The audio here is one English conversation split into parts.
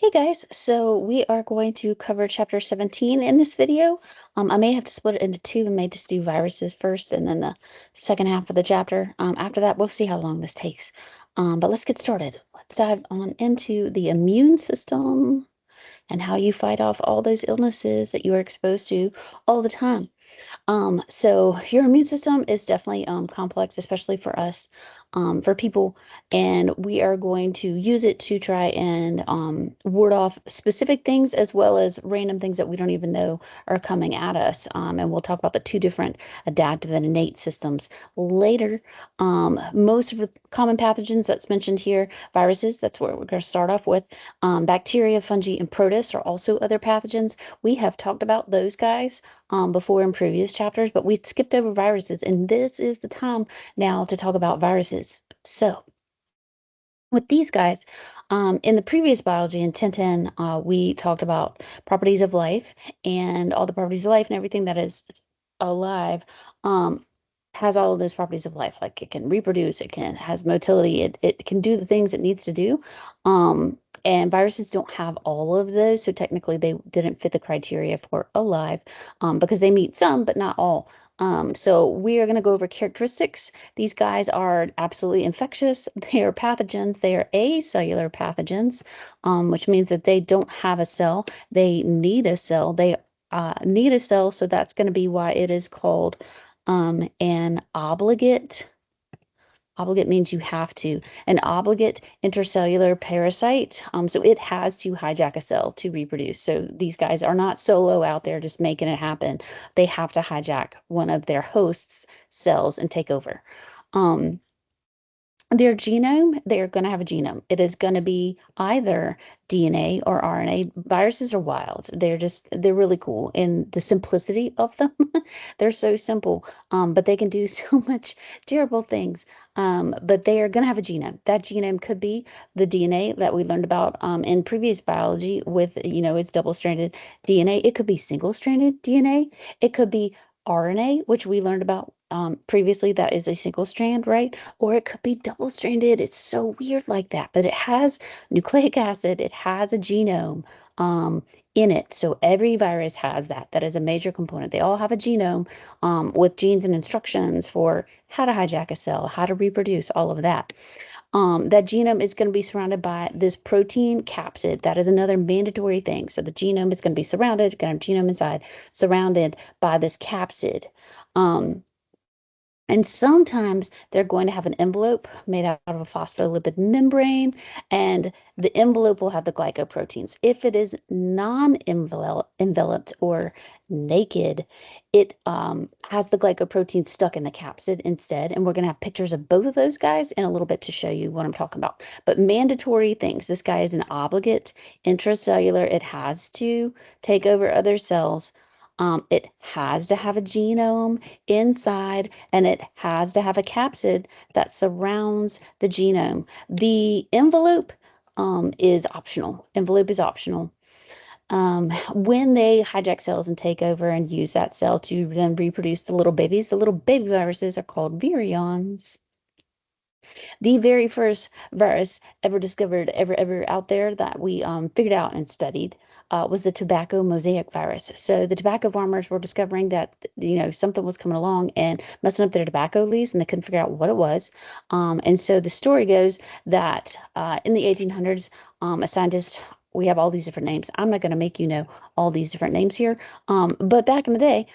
Hey guys, so we are going to cover chapter 17 in this video. I may have to split it into two and may just do viruses first and then the second half of the chapter. After that, we'll see how long this takes. But let's get started. Let's dive on into the immune system and how you fight off all those illnesses that you are exposed to all the time. So your immune system is definitely complex, especially for us, for people, and we are going to use it to try and ward off specific things as well as random things that we don't even know are coming at us. And we'll talk about the two different adaptive and innate systems later. Most of the common pathogens that's mentioned here, viruses, that's where we're going to start off with. Bacteria, fungi, and protists are also other pathogens. We have talked about those guys before in previous chapters, but we skipped over viruses, and this is the time now to talk about viruses. So, with these guys, in the previous biology in 1010, we talked about properties of life and all the properties of life and everything that is alive. Has all of those properties of life, like it can reproduce, it can has motility, it can do the things it needs to do. And viruses don't have all of those, so technically they didn't fit the criteria for alive, because they meet some, but not all. So we are going to go over characteristics. These guys are absolutely infectious. They are pathogens. They are acellular pathogens, which means that they don't have a cell. They need a cell. They need a cell, so that's going to be why it is called an obligate. Obligate means you have to. An obligate intercellular parasite. So it has to hijack a cell to reproduce. So these guys are not solo out there just making it happen. They have to hijack one of their host's cells and take over. Um, their genome, they're going to have a genome. It is going to be either DNA or RNA. Viruses are wild. They're really cool in the simplicity of them. They're so simple, but they can do so much terrible things. But they are going to have a genome. That genome could be the DNA that we learned about in previous biology with, its double-stranded DNA. It could be single-stranded DNA. It could be RNA, which we learned about previously. That is a single strand, right? Or it could be double stranded. It's so weird like that, but it has nucleic acid, it has a genome in it. So every virus has that. That is a major component. They all have a genome with genes and instructions for how to hijack a cell, how to reproduce, all of that. That genome is going to be surrounded by this protein capsid. That is another mandatory thing. So the genome is going to be surrounded, going to have genome inside, surrounded by this capsid. Um, and sometimes they're going to have an envelope made out of a phospholipid membrane, and the envelope will have the glycoproteins. If it is non-enveloped or naked, it has the glycoproteins stuck in the capsid instead. And we're going to have pictures of both of those guys in a little bit to show you what I'm talking about. But mandatory things. This guy is an obligate intracellular. It has to take over other cells. It has to have a genome inside, and it has to have a capsid that surrounds the genome. The envelope is optional. Envelope is optional. When they hijack cells and take over and use that cell to then reproduce the little babies, the little baby viruses are called virions. The very first virus ever discovered, ever out there that we figured out and studied was the tobacco mosaic virus. So the tobacco farmers were discovering that, something was coming along and messing up their tobacco leaves, and they couldn't figure out what it was. And so the story goes that in the 1800s, a scientist, we have all these different names. I'm not going to make you know all these different names here. But back in the day,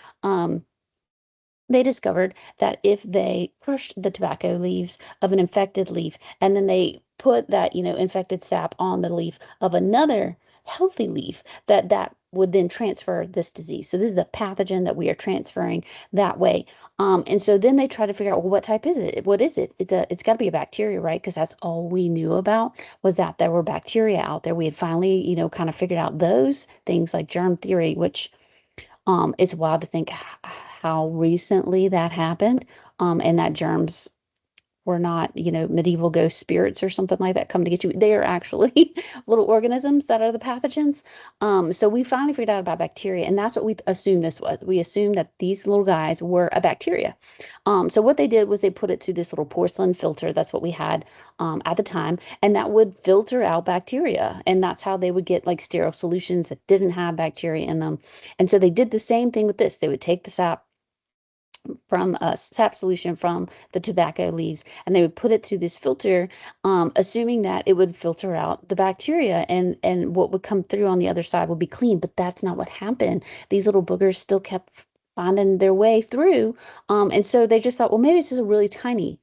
they discovered that if they crushed the tobacco leaves of an infected leaf and then they put that, infected sap on the leaf of another healthy leaf, that would then transfer this disease. So this is a pathogen that we are transferring that way. And so then they try to figure out, well, what type is it? What is it? It's got to be a bacteria, right? Because that's all we knew about, was that there were bacteria out there. We had finally, kind of figured out those things like germ theory, which it's wild to think how recently that happened, and that germs we're not, medieval ghost spirits or something like that come to get you. They are actually little organisms that are the pathogens. So we finally figured out about bacteria, and that's what we assumed this was. We assumed that these little guys were a bacteria. So what they did was they put it through this little porcelain filter. That's what we had at the time, and that would filter out bacteria. And that's how they would get like sterile solutions that didn't have bacteria in them. And so they did the same thing with this. They would take the sap from a sap solution from the tobacco leaves, and they would put it through this filter, assuming that it would filter out the bacteria, and what would come through on the other side would be clean. But that's not what happened. These little boogers still kept finding their way through, and so they just thought, well, maybe it's just a really tiny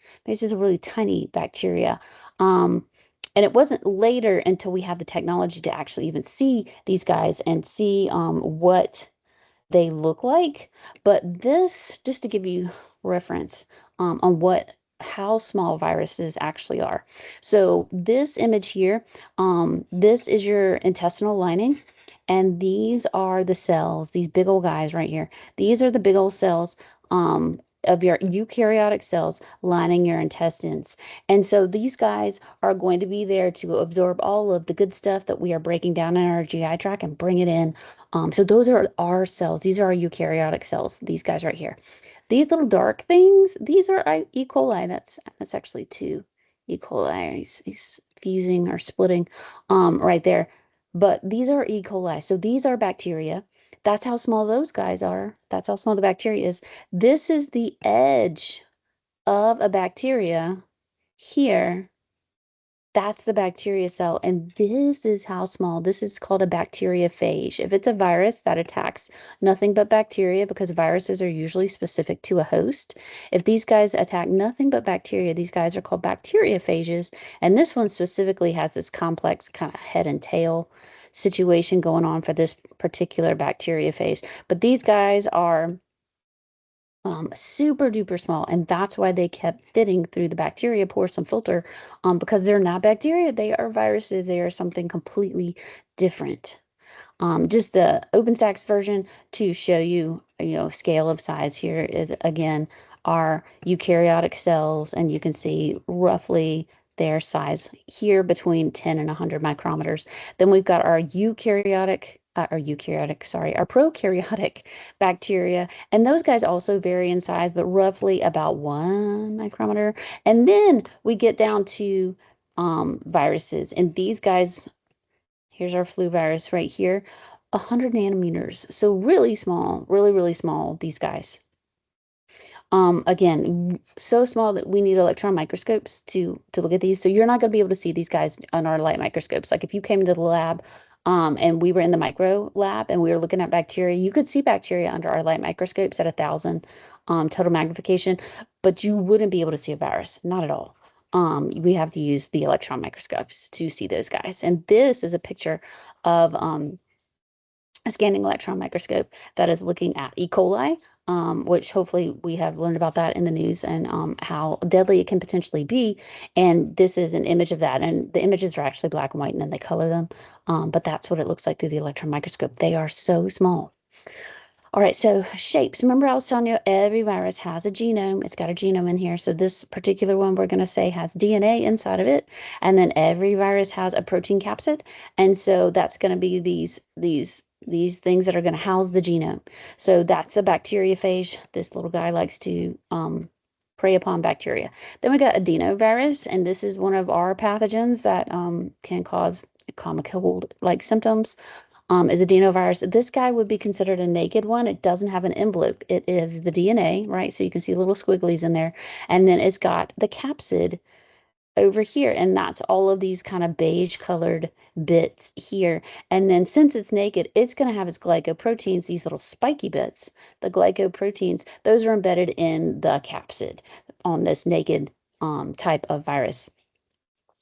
bacteria. And it wasn't later until we had the technology to actually even see these guys and see what they look like. But this, just to give you reference on how small viruses actually are. So this image here, this is your intestinal lining, and these are the cells, these big old guys right here. These are the big old cells of your eukaryotic cells lining your intestines. And so these guys are going to be there to absorb all of the good stuff that we are breaking down in our GI tract and bring it in. So those are our cells. These are our eukaryotic cells, these guys right here. These little dark things, these are E. coli. That's actually two E. coli. He's fusing or splitting right there. But these are E. coli. So these are bacteria. That's how small those guys are. That's how small the bacteria is. This is the edge of a bacteria here. That's the bacteria cell, and this is how small. This is called a bacteriophage. If it's a virus that attacks nothing but bacteria, because viruses are usually specific to a host, if these guys attack nothing but bacteria, these guys are called bacteriophages. And this one specifically has this complex kind of head and tail situation going on for this particular bacteriophage. But these guys are super duper small, and that's why they kept fitting through the bacteria porcelain filter, because they're not bacteria, they are viruses, they are something completely different. Just the OpenStax version to show you, scale of size here is again our eukaryotic cells, and you can see roughly their size here between 10 and 100 micrometers. Then we've got our prokaryotic bacteria, and those guys also vary in size, but roughly about 1 micrometer. And then we get down to viruses, and these guys, here's our flu virus right here, 100 nanometers. So really small, really, really small, these guys. Again, so small that we need electron microscopes to look at these. So you're not going to be able to see these guys on our light microscopes. Like if you came into the lab, and we were in the micro lab and we were looking at bacteria, you could see bacteria under our light microscopes at 1,000 total magnification, but you wouldn't be able to see a virus, not at all. We have to use the electron microscopes to see those guys. And this is a picture of a scanning electron microscope that is looking at E. coli, which hopefully we have learned about that in the news, and how deadly it can potentially be. And this is an image of that. And the images are actually black and white, and then they color them. But that's what it looks like through the electron microscope. They are so small. All right, so shapes. Remember I was telling you every virus has a genome. It's got a genome in here. So this particular one we're going to say has DNA inside of it. And then every virus has a protein capsid. And so that's going to be these things that are going to house the genome. So that's a bacteriophage. This little guy likes to prey upon bacteria. Then we got adenovirus, and this is one of our pathogens that can cause common cold-like symptoms, is adenovirus. This guy would be considered a naked one. It doesn't have an envelope. It is the DNA, right? So you can see little squigglies in there. And then it's got the capsid over here. And that's all of these kind of beige colored bits here. And then since it's naked, it's going to have its glycoproteins, these little spiky bits. The glycoproteins, those are embedded in the capsid on this naked type of virus.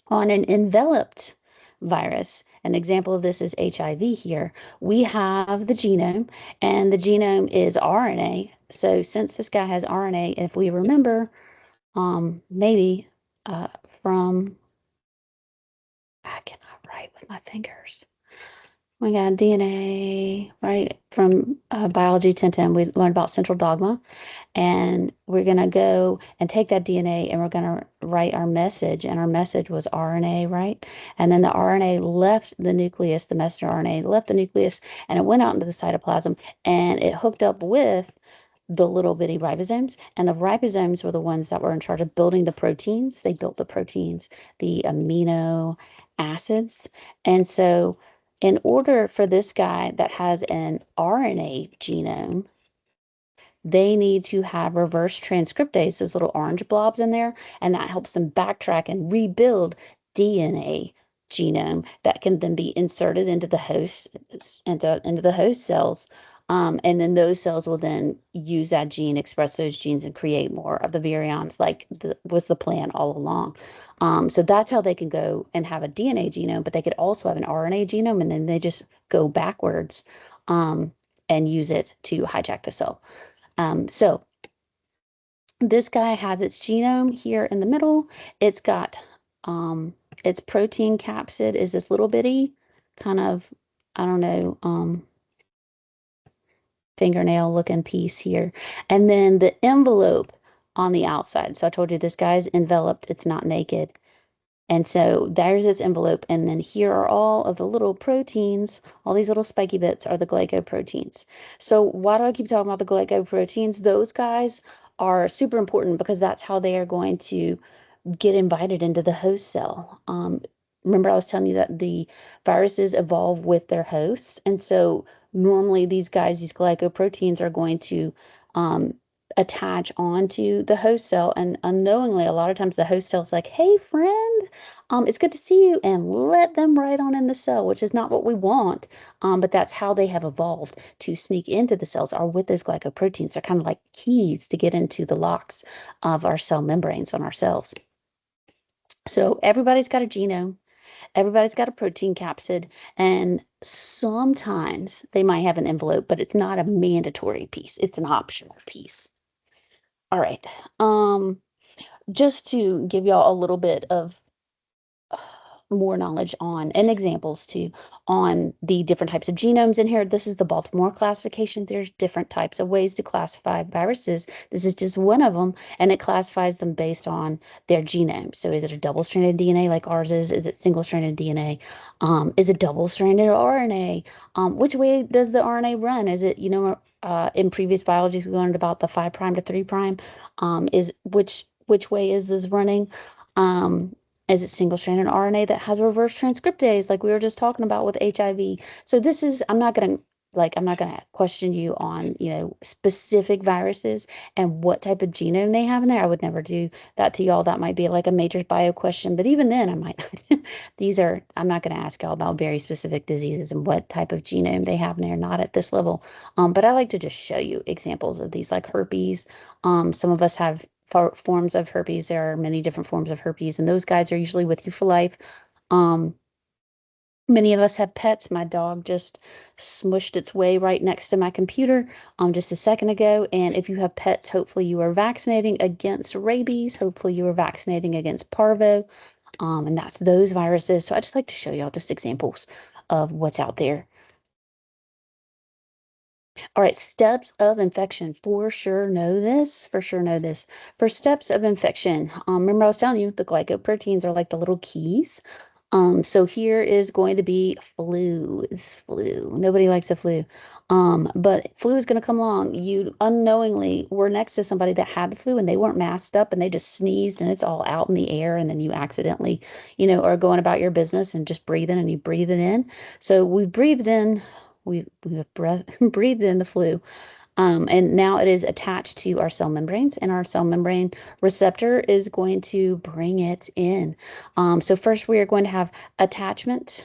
On an enveloped virus, an example of this is HIV here, we have the genome, and the genome is RNA. So since this guy has RNA, if we remember, maybe from, I cannot write with my fingers. We got DNA, right? From Biology 1010, we learned about central dogma. And we're going to go and take that DNA and we're going to write our message. And our message was RNA, right? And then the RNA left the nucleus, the messenger RNA left the nucleus, and it went out into the cytoplasm and it hooked up with the little bitty ribosomes. And the ribosomes were the ones that were in charge of building the proteins. They built the proteins, the amino acids. And so, in order for this guy that has an RNA genome, they need to have reverse transcriptase, those little orange blobs in there, and that helps them backtrack and rebuild DNA genome that can then be inserted into the host into the host cells. And then those cells will then use that gene, express those genes, and create more of the virions, like was the plan all along. So that's how they can go and have a DNA genome, but they could also have an RNA genome, and then they just go backwards um, and use it to hijack the cell. So this guy has its genome here in the middle. It's got its protein capsid is this little bitty kind of, I don't know, fingernail looking piece here. And then the envelope on the outside. So I told you this guy's enveloped, it's not naked. And so there's its envelope. And then here are all of the little proteins. All these little spiky bits are the glycoproteins. So why do I keep talking about the glycoproteins? Those guys are super important because that's how they are going to get invited into the host cell. Remember, I was telling you that the viruses evolve with their hosts. And so normally these guys, these glycoproteins are going to um, attach onto the host cell. And unknowingly, a lot of times the host cell is like, hey, friend, it's good to see you, and let them right on in the cell, which is not what we want. But that's how they have evolved to sneak into the cells are with those glycoproteins. They're kind of like keys to get into the locks of our cell membranes on our cells. So everybody's got a genome, everybody's got a protein capsid, and sometimes they might have an envelope, but it's not a mandatory piece. It's an optional piece. All right. Um, just to give y'all a little bit of more knowledge on and examples too on the different types of genomes in here. This is the Baltimore classification. There's different types of ways to classify viruses. This is just one of them, and it classifies them based on their genome. So is it a double-stranded DNA like ours is? Is it single-stranded DNA? Is it double-stranded RNA? Which way does the RNA run? Is it, in previous biology, we learned about the 5' to 3'. Is which way is this running? Um, is it single-stranded RNA that has reverse transcriptase, like we were just talking about with HIV? So this is, I'm not gonna question you on, specific viruses and what type of genome they have in there. I would never do that to y'all. That might be like a major bio question, but even then, I might not. I'm not gonna ask y'all about very specific diseases and what type of genome they have in there, not at this level. But I like to just show you examples of these, like herpes. Some of us have forms of herpes. There are many different forms of herpes, and those guys are usually with you for life. Um, Many of us have pets. My dog just smushed its way right next to my computer just a second ago. And if you have pets, hopefully you are vaccinating against rabies. Hopefully you are vaccinating against parvo. And that's those viruses. So I just like to show y'all just examples of what's out there. All right, steps of infection. For sure know this. For sure know this. For steps of infection, remember I was telling you the glycoproteins are like the little keys. So here is going to be flu. It's flu. Nobody likes the flu. But flu is going to come along. You unknowingly were next to somebody that had the flu and they weren't masked up and they just sneezed and it's all out in the air and then you accidentally, are going about your business and just breathing and you breathe it in. So we breathed in, we have breath, breathed in the flu. And now it is attached to our cell membranes, and our cell membrane receptor is going to bring it in. So first we are going to have attachment,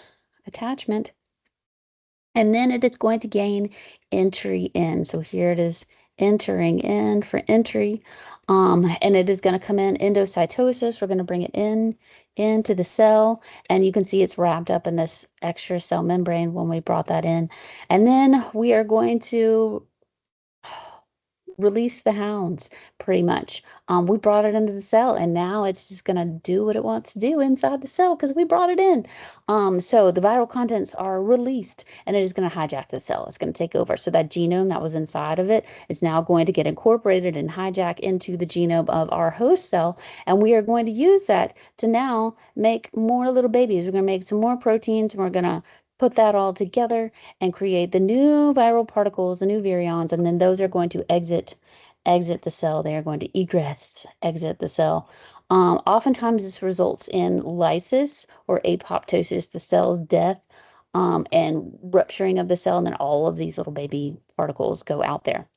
and then it is going to gain entry in. So here it is entering in for entry. And it is going to come in endocytosis. We're going to bring it into the cell, and you can see it's wrapped up in this extra cell membrane when we brought that in. And then we are going to release the hounds, pretty much. We brought it into the cell, and now it's just gonna do what it wants to do inside the cell because we brought it in. So the viral contents are released, and it is gonna hijack the cell. It's gonna take over. So that genome that was inside of it is now going to get incorporated and hijack into the genome of our host cell, and we are going to use that to now make more little babies. We're gonna make some more proteins, and we're gonna put that all together and create the new viral particles, the new virions, and then those are going to exit the cell. They are going to egress, exit the cell. Oftentimes, this results in lysis or apoptosis, the cell's death, and rupturing of the cell, and then all of these little baby particles go out there.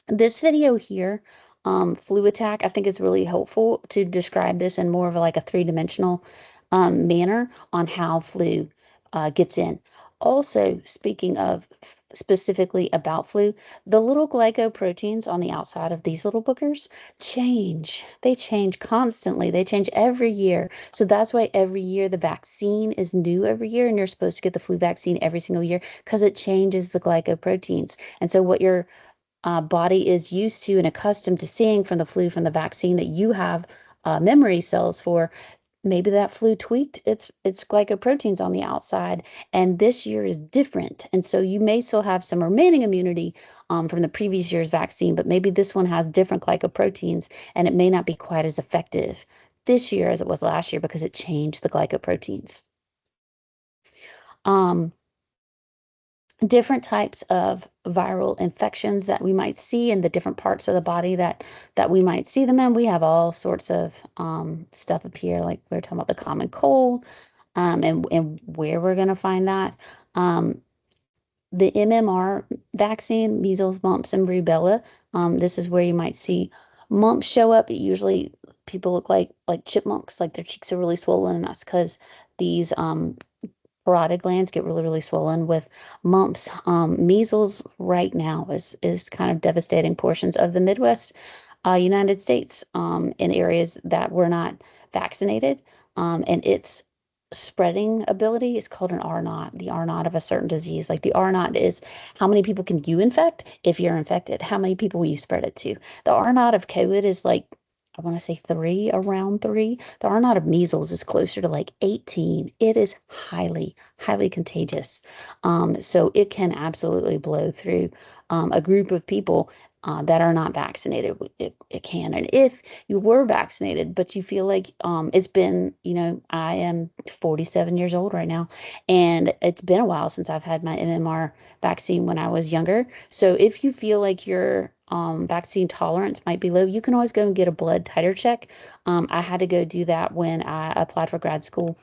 This video here, flu attack, I think is really helpful to describe this in more of like a three-dimensional manner on how flu gets in. Also, speaking of specifically about flu, the little glycoproteins on the outside of these little boogers change. They change constantly. They change every year. So that's why every year the vaccine is new every year, and you're supposed to get the flu vaccine every single year because it changes the glycoproteins. And so what your body is used to and accustomed to seeing from the flu, from the vaccine that you have memory cells for, maybe that flu tweaked its glycoproteins on the outside, and this year is different. And so you may still have some remaining immunity from the previous year's vaccine, but maybe this one has different glycoproteins, and it may not be quite as effective this year as it was last year because it changed the glycoproteins. Um, Different types of viral infections that we might see in the different parts of the body that we might see them in. We have all sorts of stuff up here, like we are talking about the common cold, and where we're going to find that. Um, the MMR vaccine, measles, mumps, and rubella. This is where you might see mumps show up. Usually, people look like chipmunks, like their cheeks are really swollen, and that's because these parotid glands get really, really swollen with mumps. Measles right now is kind of devastating portions of the Midwest, United States, in areas that were not vaccinated. And its spreading ability is called an R naught, the R naught of a certain disease. Like the R naught is how many people can you infect if you're infected? How many people will you spread it to? The R naught of COVID is like, I want to say three, around three. The R naught of measles is closer to like 18. It is highly, highly contagious. So it can absolutely blow through a group of people that are not vaccinated. It can. And if you were vaccinated, but you feel like it's been, I am 47 years old right now, and it's been a while since I've had my MMR vaccine when I was younger. So if you feel like your vaccine tolerance might be low, you can always go and get a blood titer check. I had to go do that when I applied for grad school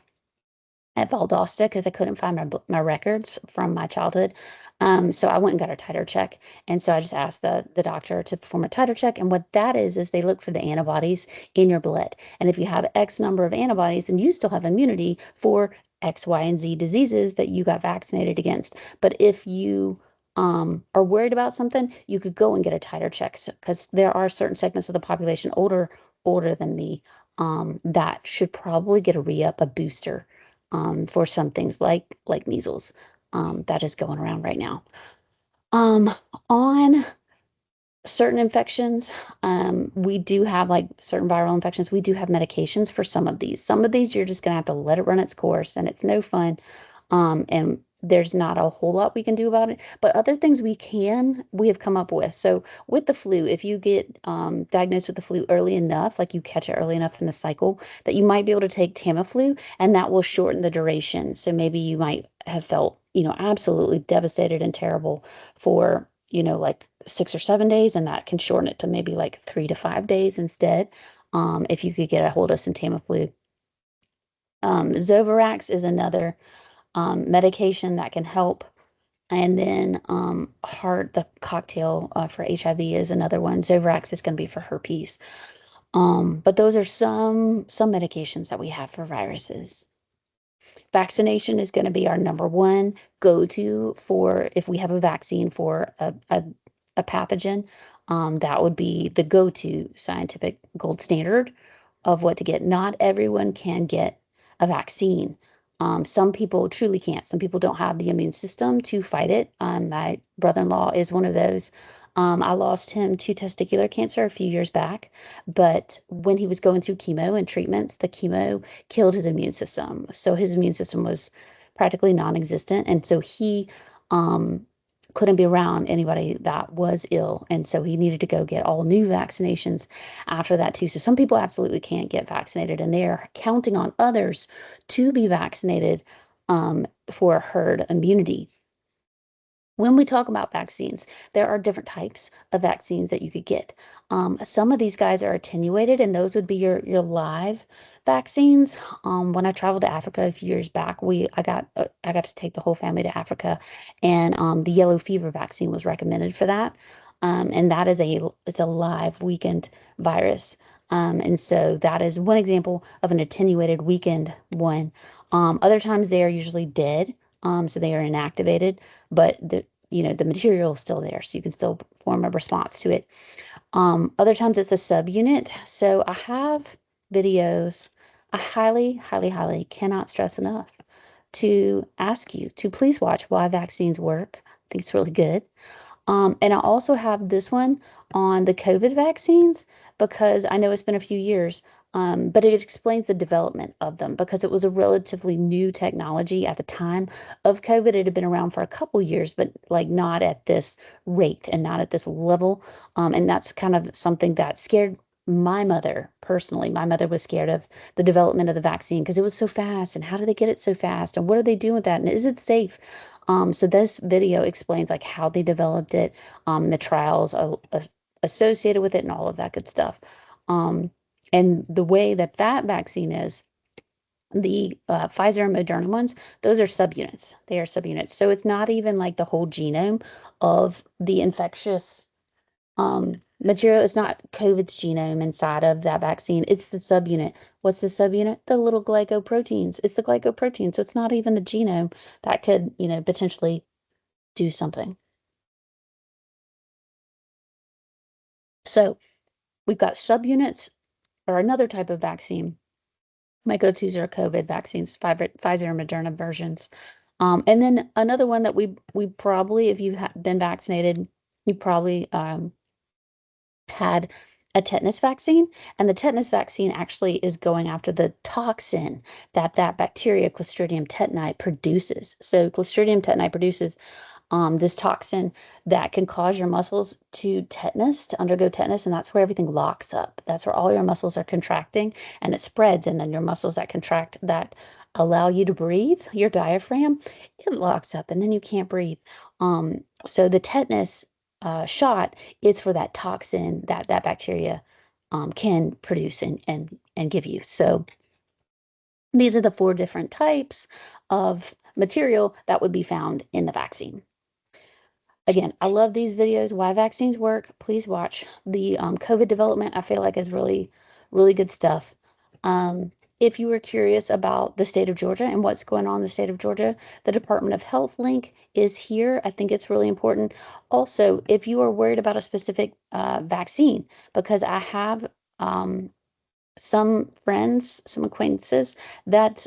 at Valdosta because I couldn't find my records from my childhood. So I went and got a titer check. And so I just asked the doctor to perform a titer check. And what that is they look for the antibodies in your blood. And if you have X number of antibodies, then you still have immunity for X, Y, and Z diseases that you got vaccinated against. But if you are worried about something, you could go and get a titer check because there are certain segments of the population older than me that should probably get a re-up, a booster for some things like measles that is going around right now. Um, on certain infections, we do have like certain viral infections. We do have medications for some of these. Some of these you're just gonna have to let it run its course, and it's no fun. And there's not a whole lot we can do about it. But other things we have come up with. So with the flu, if you get diagnosed with the flu early enough, like you catch it early enough in the cycle, that you might be able to take Tamiflu, and that will shorten the duration. So maybe you might have felt, absolutely devastated and terrible for, like 6 or 7 days, and that can shorten it to maybe like 3 to 5 days instead. If you could get a hold of some Tamiflu. Zovirax is another medication that can help. And then the cocktail for HIV is another one. Zovirax is going to be for herpes. But those are some medications that we have for viruses. Vaccination is going to be our number one go-to for if we have a vaccine for a pathogen. That would be the go-to scientific gold standard of what to get. Not everyone can get a vaccine. Some people truly can't. Some people don't have the immune system to fight it. My brother-in-law is one of those. I lost him to testicular cancer a few years back, but when he was going through chemo and treatments, the chemo killed his immune system. So his immune system was practically non-existent. And so he couldn't be around anybody that was ill. And so he needed to go get all new vaccinations after that too. So some people absolutely can't get vaccinated, and they're counting on others to be vaccinated for herd immunity. When we talk about vaccines, there are different types of vaccines that you could get. Some of these guys are attenuated, and those would be your live vaccines. When I traveled to Africa a few years back, I got to take the whole family to Africa, and the yellow fever vaccine was recommended for that. And that is it's a live weakened virus. And so that is one example of an attenuated weakened one. Other times they are usually dead, so they are inactivated, but the material is still there, so you can still form a response to it. Other times it's a subunit. So I have videos. I highly, highly, highly cannot stress enough to ask you to please watch Why Vaccines Work. I think it's really good. And I also have this one on the COVID vaccines because I know it's been a few years, but it explains the development of them because it was a relatively new technology at the time of COVID. It had been around for a couple years, but like not at this rate and not at this level. And that's kind of something that scared my mother personally. My mother was scared of the development of the vaccine because it was so fast. And how do they get it so fast? And what are they doing with that? And is it safe? So this video explains like how they developed it, the trials associated with it, and all of that good stuff. Um, and the way that that vaccine is, the Pfizer and Moderna ones, those are subunits. They are subunits. So it's not even like the whole genome of the infectious material. It's not COVID's genome inside of that vaccine. It's the subunit. What's the subunit? The little glycoproteins. It's the glycoprotein. So it's not even the genome that could, potentially do something. So we've got subunits or another type of vaccine. My go-tos are COVID vaccines, Pfizer and Moderna versions. And then another one that we probably, if you've been vaccinated, you probably had a tetanus vaccine, and the tetanus vaccine actually is going after the toxin that bacteria Clostridium tetani produces. So Clostridium tetani produces this toxin that can cause your muscles to undergo tetanus, and that's where everything locks up. That's where all your muscles are contracting, and it spreads, and then your muscles that contract that allow you to breathe, your diaphragm, it locks up, and then you can't breathe. So the tetanus shot is for that toxin that bacteria can produce and give you. So these are the 4 different types of material that would be found in the vaccine. Again, I love these videos, why vaccines work. Please watch the COVID development. I feel like is really, really good stuff. If you were curious about the state of Georgia and what's going on in the state of Georgia, the Department of Health link is here. I think it's really important. Also, if you are worried about a specific vaccine, because I have some friends, some acquaintances that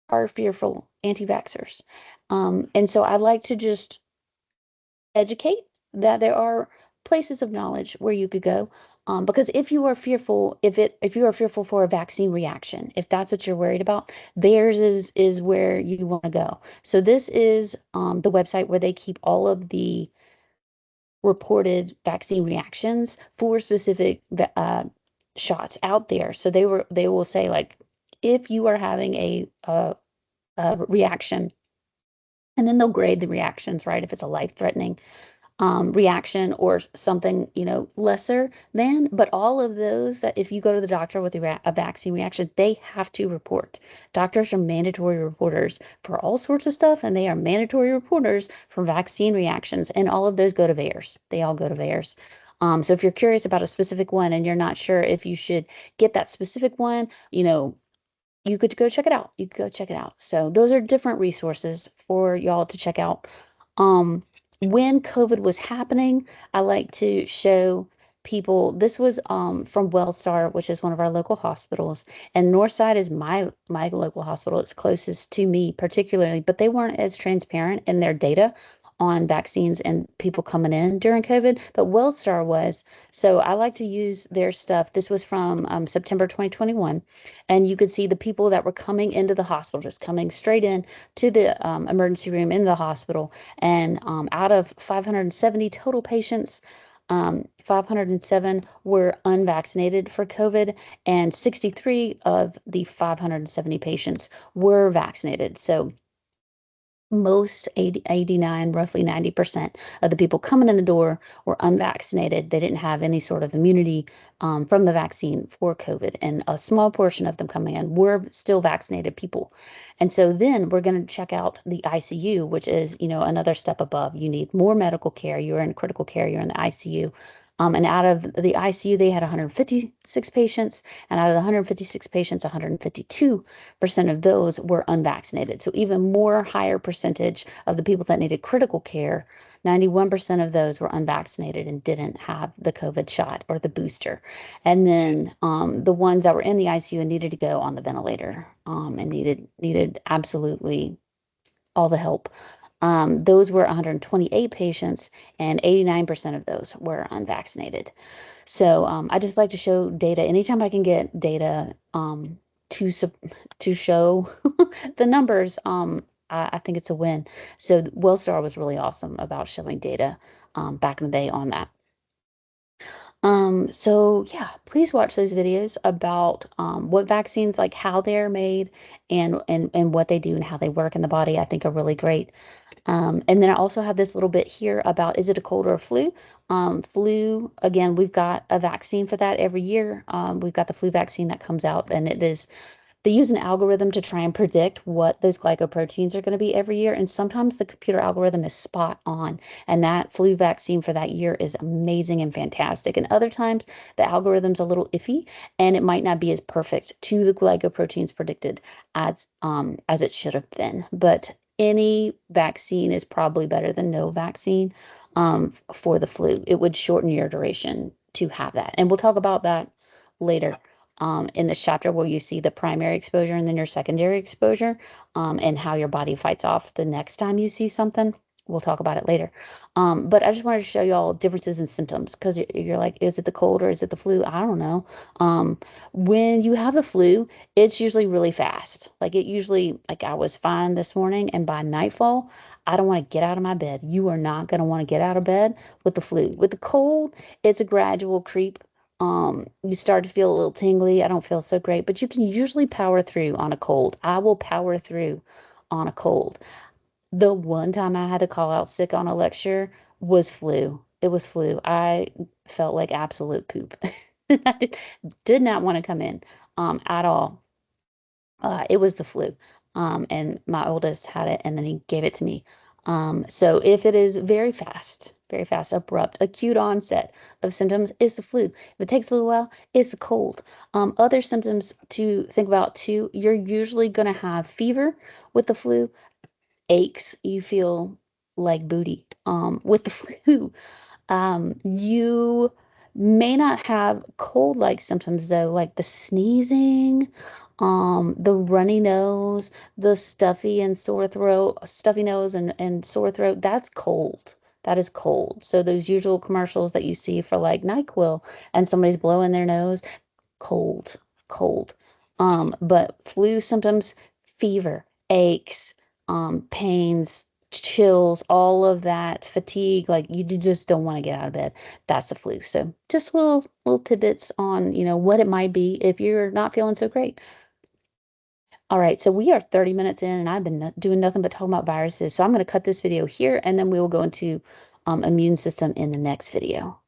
are fearful anti-vaxxers. And so I like to just educate that there are places of knowledge where you could go. Because if you are fearful, if you are fearful for a vaccine reaction, if that's what you're worried about, theirs is where you want to go. So this is the website where they keep all of the reported vaccine reactions for specific shots out there. So they will say like, if you are having a reaction, and then they'll grade the reactions, right? If it's a life-threatening reaction or something, lesser than. But all of those that if you go to the doctor with a vaccine reaction, they have to report. Doctors are mandatory reporters for all sorts of stuff, and they are mandatory reporters for vaccine reactions. And all of those go to VAERS. They all go to VAERS. So if you're curious about a specific one and you're not sure if you should get that specific one, you could go check it out. You could go check it out. So those are different resources for y'all to check out. When COVID was happening, I like to show people, this was from Wellstar, which is one of our local hospitals, and Northside is my local hospital. It's closest to me particularly, but they weren't as transparent in their data on vaccines and people coming in during COVID, but WellStar was. So I like to use their stuff. This was from September 2021, and you could see the people that were coming into the hospital, just coming straight in to the emergency room in the hospital. And out of 570 total patients, 507 were unvaccinated for COVID, and 63 of the 570 patients were vaccinated. So most 89, roughly 90% of the people coming in the door were unvaccinated. They didn't have any sort of immunity from the vaccine for COVID. And a small portion of them coming in were still vaccinated people. And so then we're going to check out the ICU, which is, another step above. You need more medical care. You're in critical care. You're in the ICU. And out of the ICU, they had 156 patients. And out of the 156 patients, 152% of those were unvaccinated. So even more higher percentage of the people that needed critical care, 91% of those were unvaccinated and didn't have the COVID shot or the booster. And then the ones that were in the ICU and needed to go on the ventilator and needed absolutely all the help. Those were 128 patients, and 89% of those were unvaccinated. So I just like to show data anytime I can get data to to show the numbers. I think it's a win. So Wellstar was really awesome about showing data back in the day on that. So yeah, please watch those videos about what vaccines, like how they're made and what they do and how they work in the body. I think are really great. And then I also have this little bit here about, is it a cold or a flu? Flu, again, we've got a vaccine for that every year. We've got the flu vaccine that comes out, and they use an algorithm to try and predict what those glycoproteins are going to be every year. And sometimes the computer algorithm is spot on. And that flu vaccine for that year is amazing and fantastic. And other times the algorithm's a little iffy and it might not be as perfect to the glycoproteins predicted as it should have been. But any vaccine is probably better than no vaccine for the flu. It would shorten your duration to have that. And we'll talk about that later in this chapter where you see the primary exposure and then your secondary exposure and how your body fights off the next time you see something. We'll talk about it later. But I just wanted to show you all differences in symptoms because you're like, is it the cold or is it the flu? I don't know. When you have the flu, it's usually really fast. Like I was fine this morning, and by nightfall, I don't want to get out of my bed. You are not going to want to get out of bed with the flu. With the cold, it's a gradual creep. You start to feel a little tingly. I don't feel so great, but you can usually power through on a cold. I will power through on a cold. The one time I had to call out sick on a lecture was flu. It was flu. I felt like absolute poop. I did not want to come in at all. It was the flu. And my oldest had it and then he gave it to me. So if it is very fast, abrupt, acute onset of symptoms is the flu. If it takes a little while, it's the cold. Other symptoms to think about too, you're usually going to have fever with the flu, aches, you feel like booty with the flu. You may not have cold-like symptoms though, like the sneezing, the runny nose, the stuffy nose and sore throat. That's cold. That is cold. So those usual commercials that you see for like NyQuil and somebody's blowing their nose, cold, cold. But flu symptoms, fever, aches, pains, chills, all of that, fatigue, like you just don't want to get out of bed. That's the flu. So just little tidbits on, what it might be if you're not feeling so great. All right, so we are 30 minutes in and I've been doing nothing but talking about viruses. So I'm going to cut this video here and then we will go into immune system in the next video.